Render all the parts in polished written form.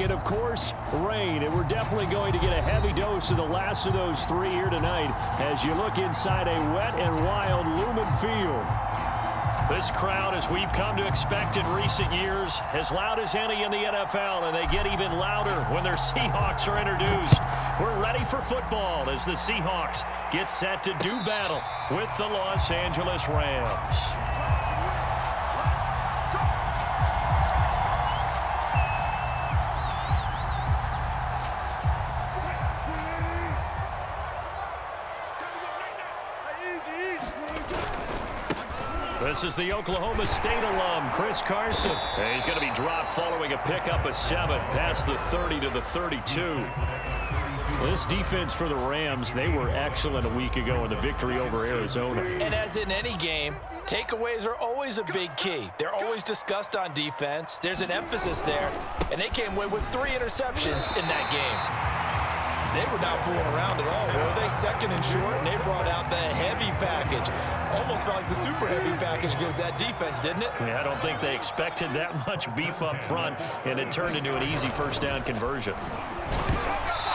And, of course, rain. And we're definitely going to get a heavy dose of the last of those three here tonight as you look inside a wet and wild Lumen Field. This crowd, as we've come to expect in recent years, as loud as any in the NFL, and they get even louder when their Seahawks are introduced. We're ready for football as the Seahawks get set to do battle with the Los Angeles Rams. This is the Oklahoma State alum, Chris Carson. And he's going to be dropped following a pickup of 7 past the 30 to the 32. This defense for the Rams, they were excellent a week ago in the victory over Arizona. And as in any game, takeaways are always a big key. They're always discussed on defense. There's an emphasis there, and they came away with 3 interceptions in that game. They were not fooling around at all, were they? Second and short, and they brought out the heavy package. Almost felt like the super heavy package against that defense, didn't it? Yeah, I don't think they expected that much beef up front, and it turned into an easy first down conversion.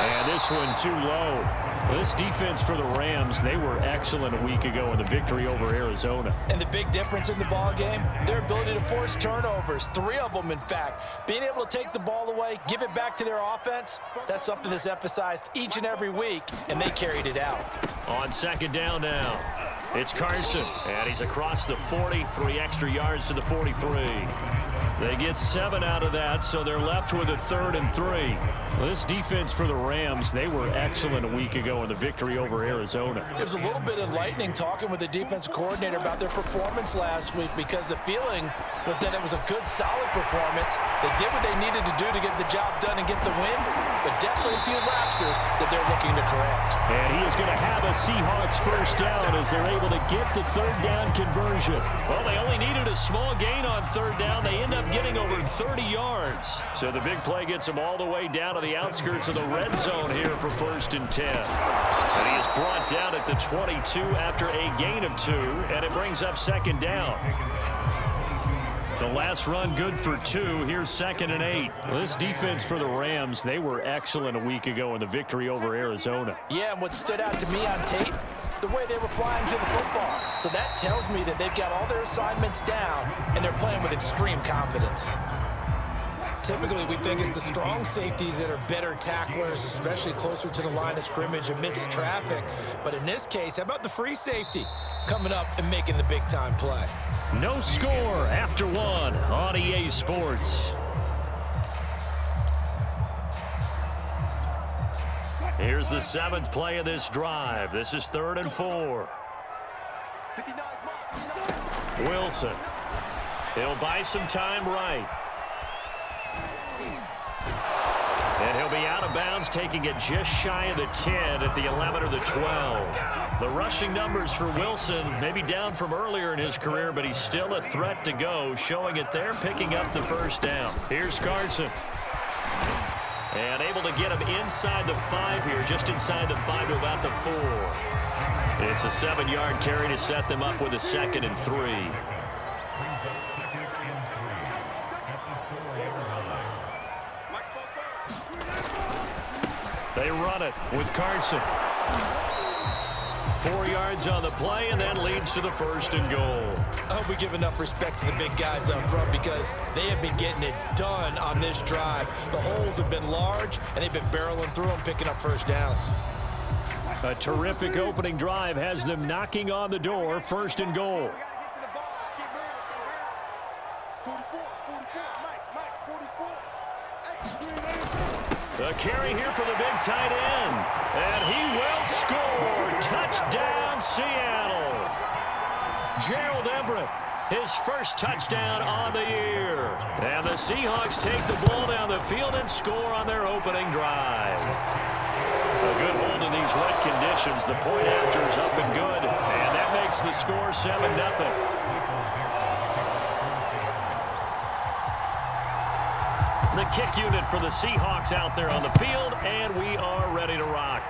And this one too low. This defense for the Rams, they were excellent a week ago in the victory over Arizona. And the big difference in the ball game, their ability to force turnovers, 3 of them in fact. Being able to take the ball away, give it back to their offense, that's something that's emphasized each and every week, and they carried it out. On second down now, it's Carson, and he's across the 40, 3 extra yards to the 43. They get 7 out of that, so they're left with a 3rd and 3. This defense for the Rams, they were excellent a week ago in the victory over Arizona. It was a little bit enlightening talking with the defensive coordinator about their performance last week because the feeling was that it was a good, solid performance. They did what they needed to do to get the job done and get the win, but definitely a few lapses that they're looking to correct. And he is going to have a Seahawks first down as they're able to get the 3rd down conversion. Well, they only needed a small gain on 3rd down. They end up getting over 30 yards. So the big play gets them all the way down to the outskirts of the red zone here for 1st and 10. And he is brought down at the 22 after a gain of 2, and it brings up 2nd down. The last run good for 2. Here's 2nd and 8. This defense for the Rams, they were excellent a week ago in the victory over Arizona. Yeah, and what stood out to me on tape, the way they were flying to the football. So that tells me that they've got all their assignments down, and they're playing with extreme confidence. Typically, we think it's the strong safeties that are better tacklers, especially closer to the line of scrimmage amidst traffic. But in this case, how about the free safety coming up and making the big-time play? No score after 1 on EA Sports. Here's the 7th play of this drive. This is 3rd and 4. Wilson. He'll buy some time right. And he'll be out of bounds, taking it just shy of the 10 at the 11 or the 12. The rushing numbers for Wilson maybe down from earlier in his career, but he's still a threat to go, showing it there, picking up the 1st down. Here's Carson. And able to get him inside the 5 here, just inside the 5 to about the 4. It's a 7-yard carry to set them up with a 2nd and 3. They run it with Carson. 4 yards on the play, and that leads to the 1st and goal. I hope we give enough respect to the big guys up front because they have been getting it done on this drive. The holes have been large, and they've been barreling through them, picking up 1st downs. A terrific opening drive has them knocking on the door, 1st and goal. The carry here for the big tight end. And he will score. Touchdown, Seattle. Gerald Everett, his first touchdown on the year. And the Seahawks take the ball down the field and score on their opening drive. A good hold in these wet conditions. The point after is up and good. And that makes the score 7-0. The kick unit for the Seahawks out there on the field, and we are ready to rock.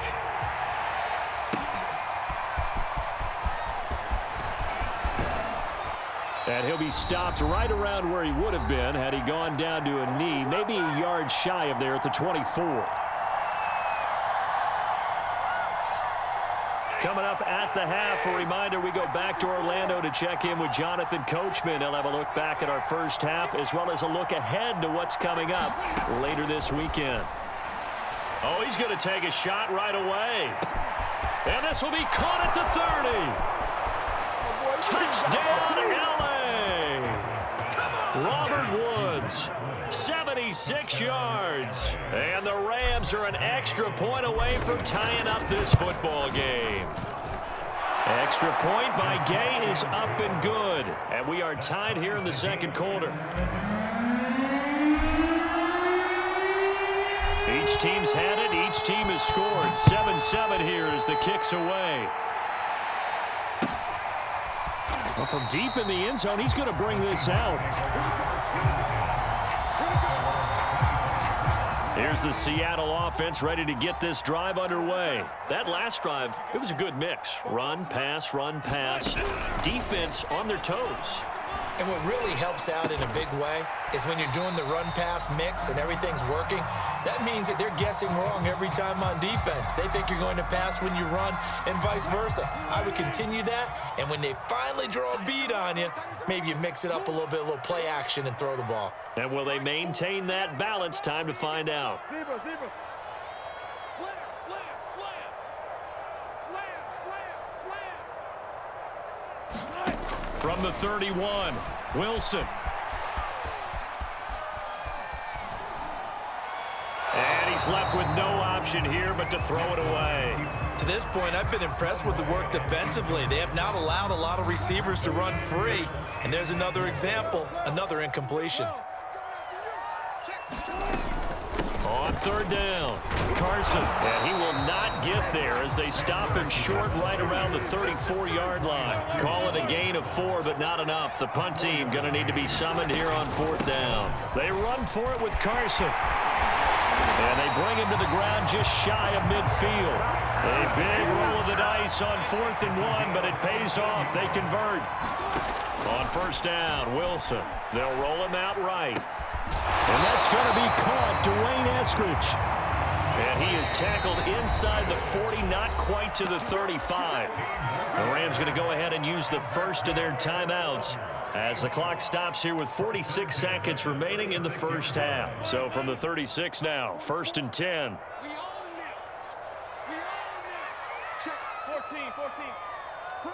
And he'll be stopped right around where he would have been had he gone down to a knee, maybe a yard shy of there at the 24. Coming up at the half, a reminder, we go back to Orlando to check in with Jonathan Coachman. He'll have a look back at our first half as well as a look ahead to what's coming up later this weekend. Oh, he's going to take a shot right away. And this will be caught at the 30. Touchdown, L.A. Robert Woods, 76 yards. And the Rams are an extra point away from tying up this football game. Extra point by Gay is up and good. And we are tied here in the second quarter. Each team's had it. Each team has scored. 7-7 here as the kick's away. Well, from deep in the end zone, he's going to bring this out. Here's the Seattle offense ready to get this drive underway. That last drive, it was a good mix. Run, pass, defense on their toes. And what really helps out in a big way is when you're doing the run-pass mix and everything's working, that means that they're guessing wrong every time on defense. They think you're going to pass when you run and vice versa. I would continue that, and when they finally draw a bead on you, maybe you mix it up a little bit, a little play action, and throw the ball. And will they maintain that balance? Time to find out. Slam, slam, slam. Slam, slam, slam. From the 31, Wilson. And he's left with no option here but to throw it away. To this point, I've been impressed with the work defensively. They have not allowed a lot of receivers to run free. And there's another example, another incompletion. On third down, Carson. And he will not get there as they stop him short right around the 34-yard line. Call it a gain of 4, but not enough. The punt team going to need to be summoned here on fourth down. They run for it with Carson. And they bring him to the ground just shy of midfield. A big roll of the dice on 4th and 1, but it pays off. They convert. On first down, Wilson. They'll roll him out right. And that's going to be caught. Dwayne Eskridge. And he is tackled inside the 40, not quite to the 35. The Rams going to go ahead and use the first of their timeouts as the clock stops here with 46 seconds remaining in the first half. So from the 36 now, 1st and 10. We own it. We own it. Check. 14.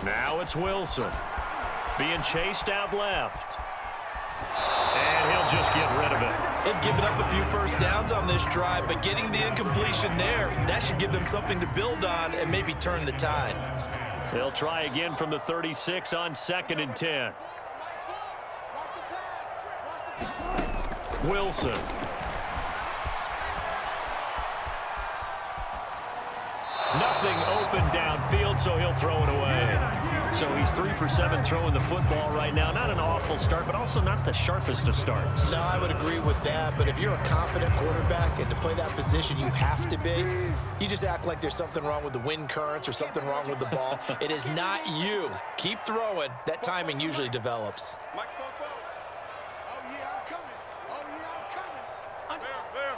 Now it's Wilson being chased out left. And he'll just get rid of it. They've given up a few first downs on this drive, but getting the incompletion there, that should give them something to build on and maybe turn the tide. They'll try again from the 36 on 2nd and 10. Wilson. Nothing open downfield, so he'll throw it away. So he's 3 for 7 throwing the football right now. Not an awful start, but also not the sharpest of starts. No, I would agree with that. But if you're a confident quarterback and to play that position, you have to be. You just act like there's something wrong with the wind currents or something wrong with the ball. It is not you. Keep throwing. That timing usually develops. Mike spoke well. Oh, yeah, I'm coming. Oh, yeah, I'm coming. Fair.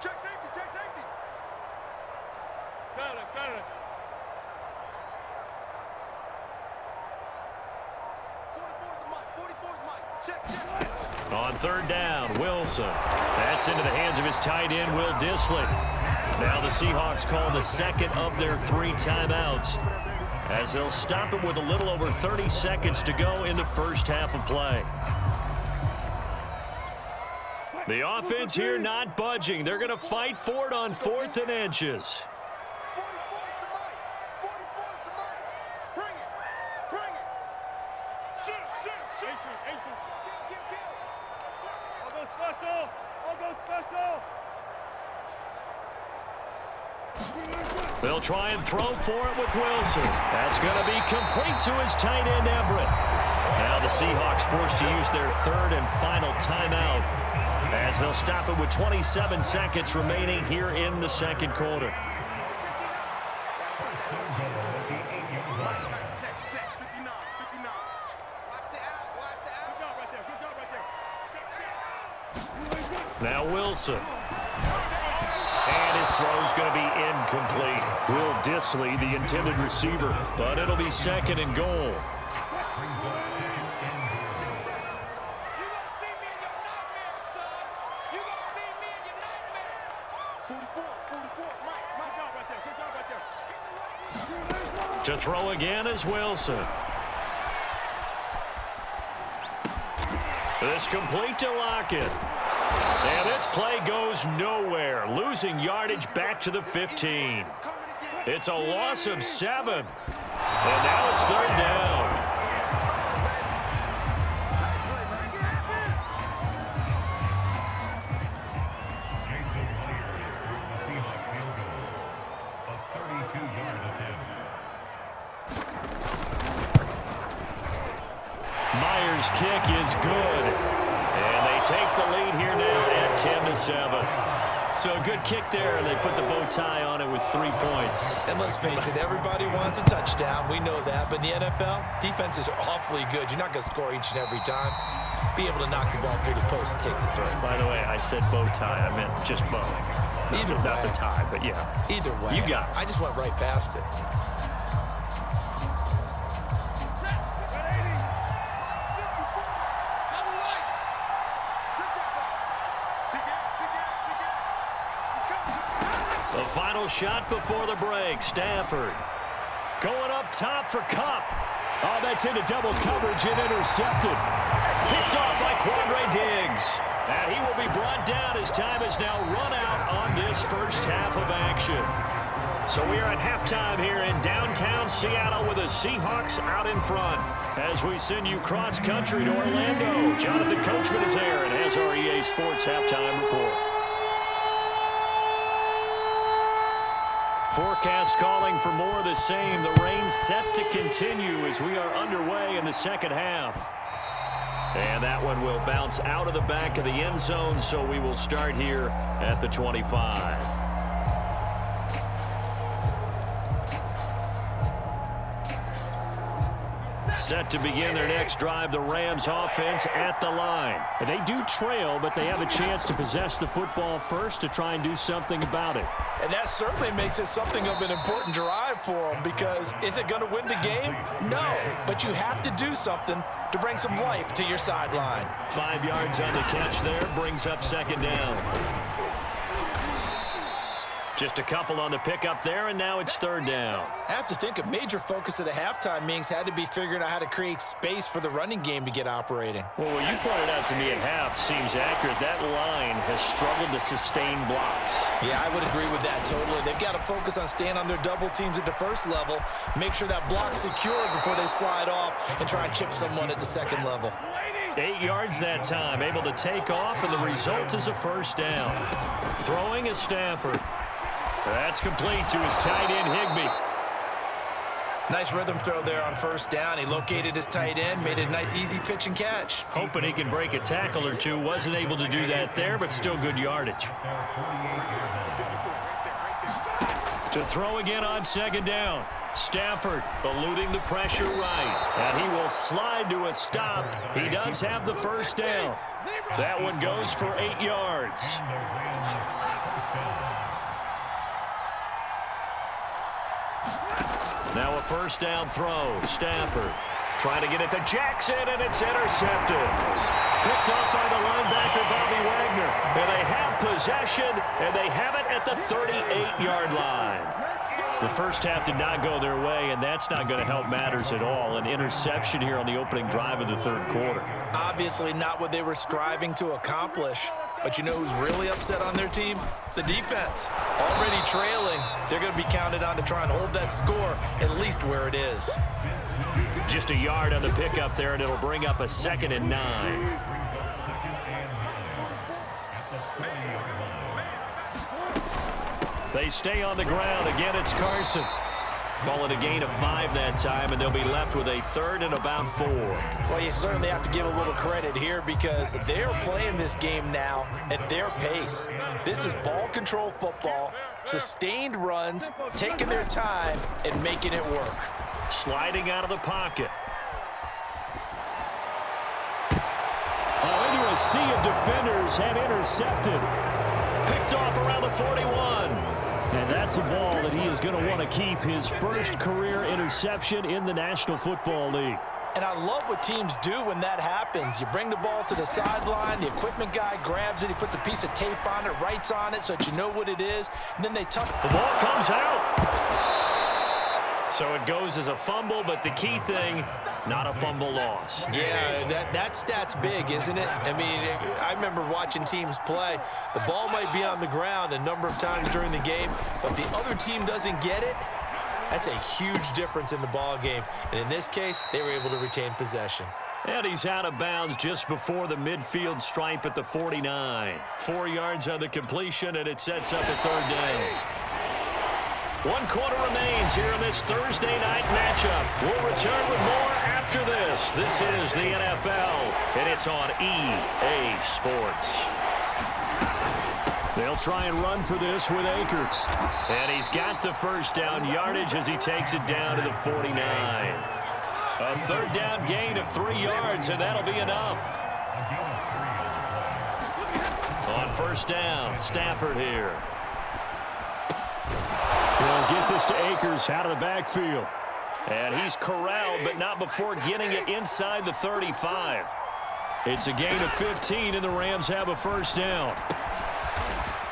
Check safety, check safety. Got it. 44's Mike. Check. On third down, Wilson. That's into the hands of his tight end, Will Dissly. Now the Seahawks call the second of their 3 timeouts as they'll stop it with a little over 30 seconds to go in the first half of play. The offense here not budging. They're going to fight for it on 4th and inches. 44's the Mike. Bring it. Shoot. Kill. I'll go special. They'll try and throw for it with Wilson. That's going to be complete to his tight end, Everett. Now the Seahawks forced to use their 3rd and final timeout as they'll stop it with 27 seconds remaining here in the second quarter. Now Wilson. And his throw's going to be incomplete. Will Disley, the intended receiver. But it'll be 2nd and goal. To throw again is Wilson. This complete to Lockett. And this play goes nowhere, losing yardage back to the 15. It's a loss of 7. And now it's 3rd down. Myers' kick is good. And they take the lead here now at 10-7. So a good kick there, and they put the bow tie on it with 3 points. And let's face it, everybody wants a touchdown. We know that. But in the NFL, defenses are awfully good. You're not going to score each and every time. Be able to knock the ball through the post and take the throw. By the way, I said bow tie. I meant just bow. Either way. Not the tie, but yeah. Either way. You got it. I just went right past it. The final shot before the break. Stafford going up top for Kupp. Oh, that's into double coverage and intercepted. Picked off by Quandre Diggs. And he will be brought down as time is now run out on this first half of action. So we are at halftime here in downtown Seattle with the Seahawks out in front. As we send you cross-country to Orlando, Jonathan Coachman is there and has our EA Sports halftime report. Forecast calling for more of the same. The rain set to continue as we are underway in the second half. And that one will bounce out of the back of the end zone, so we will start here at the 25. Set to begin their next drive, the Rams offense at the line. And they do trail, but they have a chance to possess the football first to try and do something about it. And that certainly makes it something of an important drive for them, because is it going to win the game? No, but you have to do something to bring some life to your sideline. 5 yards on the catch there, brings up 2nd down. Just a couple on the pickup there, and now it's 3rd down. I have to think a major focus of the halftime meetings had to be figuring out how to create space for the running game to get operating. Well, what you pointed out to me at half seems accurate. That line has struggled to sustain blocks. Yeah, I would agree with that totally. They've got to focus on staying on their double teams at the first level, make sure that block's secure before they slide off and try and chip someone at the second level. 8 yards that time, able to take off, and the result is a 1st down. Throwing is Stafford. That's complete to his tight end, Higbee. Nice rhythm throw there on 1st down. He located his tight end, made it a nice easy pitch and catch. Hoping he can break a tackle or two. Wasn't able to do that there, but still good yardage. To throw again on 2nd down. Stafford eluding the pressure right. And he will slide to a stop. He does have the 1st down. That one goes for 8 yards. Now a 1st down throw. Stafford trying to get it to Jackson, and it's intercepted. Picked off by the linebacker, Bobby Wagner. And they have possession, and they have it at the 38-yard line. The first half did not go their way, and that's not going to help matters at all. An interception here on the opening drive of the 3rd quarter. Obviously not what they were striving to accomplish. But you know who's really upset on their team? The defense. Already trailing. They're going to be counted on to try and hold that score at least where it is. Just a yard on the pickup there, and it'll bring up a 2nd and 9. They stay on the ground. Again, it's Carson. Call it a gain of 5 that time, and they'll be left with a 3rd and about 4. Well, you certainly have to give a little credit here because they're playing this game now at their pace. This is ball control football, sustained runs, taking their time, and making it work. Sliding out of the pocket. Oh, into a sea of defenders and intercepted. Picked off around the 41. And that's a ball that he is going to want to keep, his first career interception in the National Football League. And I love what teams do when that happens. You bring the ball to the sideline, the equipment guy grabs it, he puts a piece of tape on it, writes on it so that you know what it is, and then they tuck. The ball comes out. So it goes as a fumble, but the key thing, not a fumble loss. Yeah, that stat's big, isn't it? I mean, I remember watching teams play. The ball might be on the ground a number of times during the game, but the other team doesn't get it. That's a huge difference in the ball game. And in this case, they were able to retain possession. And he's out of bounds just before the midfield stripe at the 49. 4 yards on the completion, and it sets up a third down. 1 quarter remains here in this Thursday night matchup. We'll return with more after this. This is the NFL, and it's on EA Sports. They'll try and run for this with Akers. And he's got the first down yardage as he takes it down to the 49. A third down gain of 3 yards, and that'll be enough. On first down, Stafford here. They'll get this to Akers out of the backfield. And he's corralled, but not before getting it inside the 35. It's a gain of 15, and the Rams have a first down.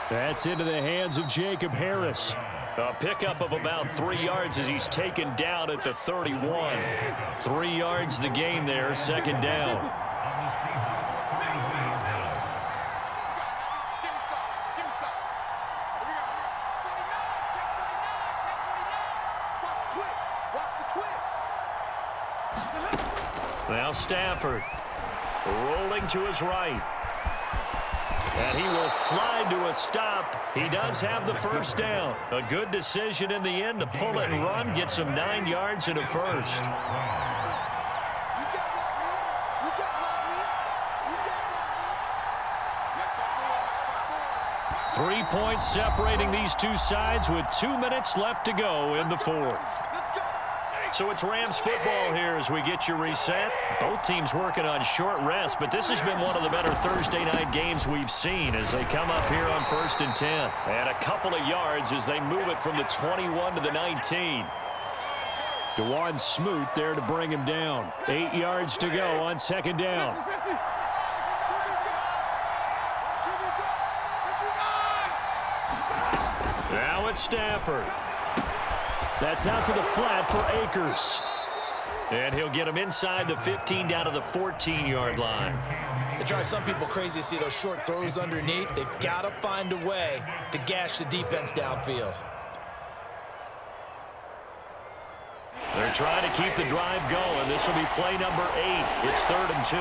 That's into the hands of Jacob Harris. A pickup of about 3 yards as he's taken down at the 31. 3 yards the gain there, second down. Now Stafford rolling to his right. And he will slide to a stop. He does have the first down. A good decision in the end to pull it and run, gets him 9 yards and a first. 3 points separating these two sides with 2 minutes left to go in the fourth. So it's Rams football here as we get you reset. Both teams working on short rest, but this has been one of the better Thursday night games we've seen as they come up here on 1st and 10. And a couple of yards as they move it from the 21 to the 19. DeJuan Smoot there to bring him down. 8 yards to go on second down. Now it's Stafford. That's out to the flat for Akers. And he'll get him inside the 15 down to the 14-yard line. It drives some people crazy to see those short throws underneath. They've got to find a way to gash the defense downfield. They're trying to keep the drive going. This will be play number 8. It's 3rd and 2.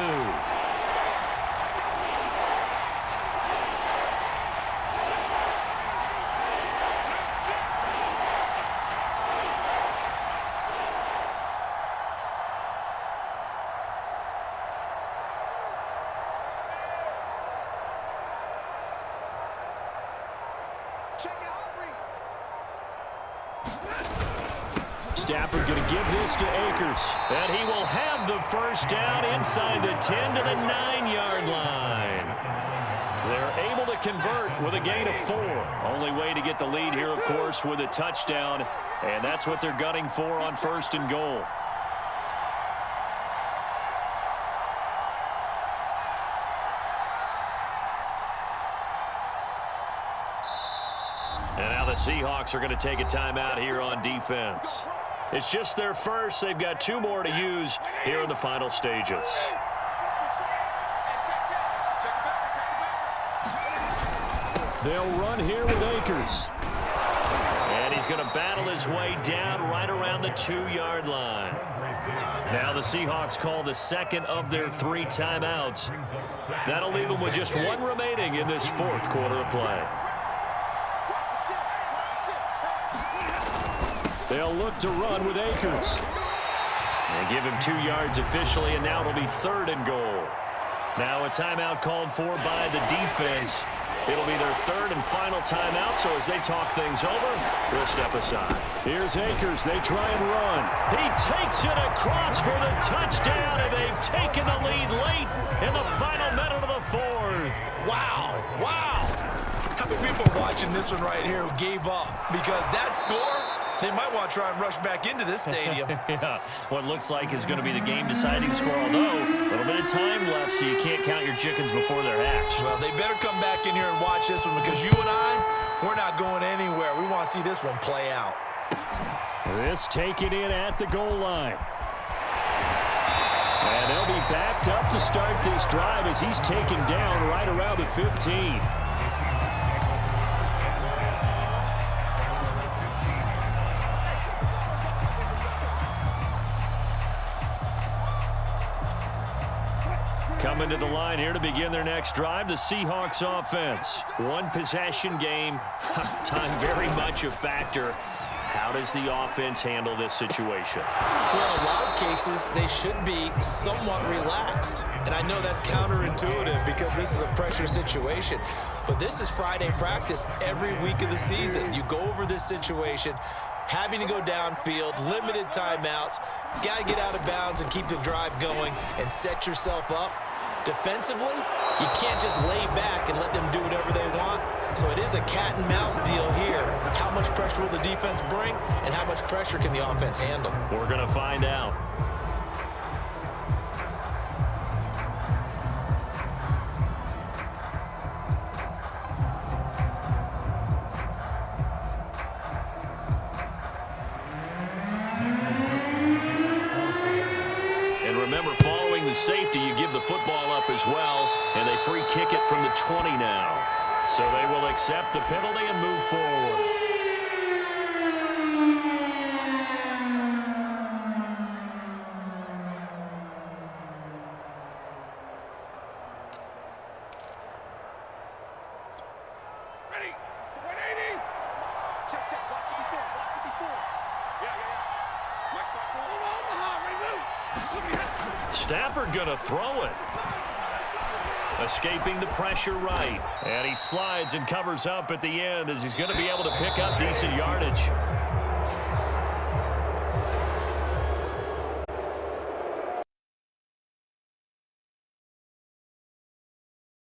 Stafford going to give this to Akers. And he will have the first down inside the 10 to the 9-yard line. They're able to convert with a gain of 4. Only way to get the lead here, of course, with a touchdown. And that's what they're gunning for on 1st and goal. And now the Seahawks are going to take a timeout here on defense. It's just their first. They've got 2 more to use here in the final stages. They'll run here with Akers. And he's going to battle his way down right around the 2-yard line. Now the Seahawks call the second of their 3 timeouts. That'll leave them with just 1 remaining in this 4th quarter of play. They'll look to run with Akers. And give him 2 yards officially, and now it'll be 3rd and goal. Now a timeout called for by the defense. It'll be their 3rd and final timeout, so as they talk things over, we'll step aside. Here's Akers. They try and run. He takes it across for the touchdown, and they've taken the lead late in the final minute of the watching this one right here who gave up, because that score, they might want to try and rush back into this stadium. Yeah, what looks like is going to be the game-deciding score, although a little bit of time left, so you can't count your chickens before they're hatched. Well, they better come back in here and watch this one, because you and I, we're not going anywhere. We want to see this one play out. This taken in at the goal line. And they'll be backed up to start this drive as he's taken down right around the 15. Coming to the line here to begin their next drive, the Seahawks offense. One possession game. Time very much a factor. How does the offense handle this situation? Well, in a lot of cases, they should be somewhat relaxed. And I know that's counterintuitive because this is a pressure situation. But this is Friday practice every week of the season. You go over this situation, having to go downfield, limited timeouts, got to get out of bounds and keep the drive going and set yourself up. Defensively, you can't just lay back and let them do whatever they want. So it is a cat and mouse deal here. How much pressure will the defense bring, and how much pressure can the offense handle? We're going to find out. The safety, you give the football up as well, and they free kick it from the 20 now. So they will accept the penalty and move forward. Ready? 180. Check, check. Block 54. Block 54. Yeah. Mike, start forward. Omaha, ready, move. Stafford gonna throw it. Escaping the pressure right. And he slides and covers up at the end as he's going to be able to pick up decent yardage.